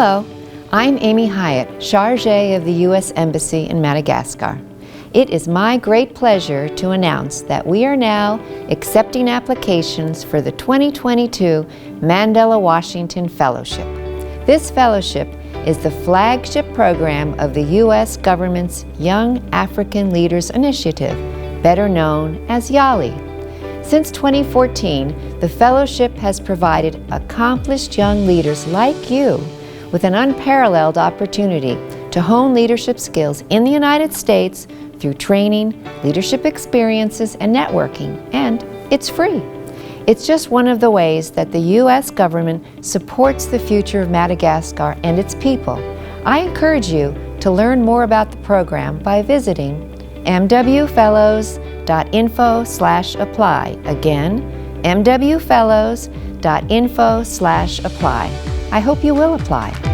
Hello, I'm Amy Hyatt, Chargé of the U.S. Embassy in Madagascar. It is my great pleasure to announce that we are now accepting applications for the 2022 Mandela Washington Fellowship. This fellowship is the flagship program of the U.S. government's Young African Leaders Initiative, better known as YALI. Since 2014, the fellowship has provided accomplished young leaders like you with an unparalleled opportunity to hone leadership skills in the United States through training, leadership experiences, and networking, and it's free. It's just one of the ways that the U.S. government supports the future of Madagascar and its people. I encourage you to learn more about the program by visiting mwfellows.info/apply. Again, mwfellows.info/apply. I hope you will apply.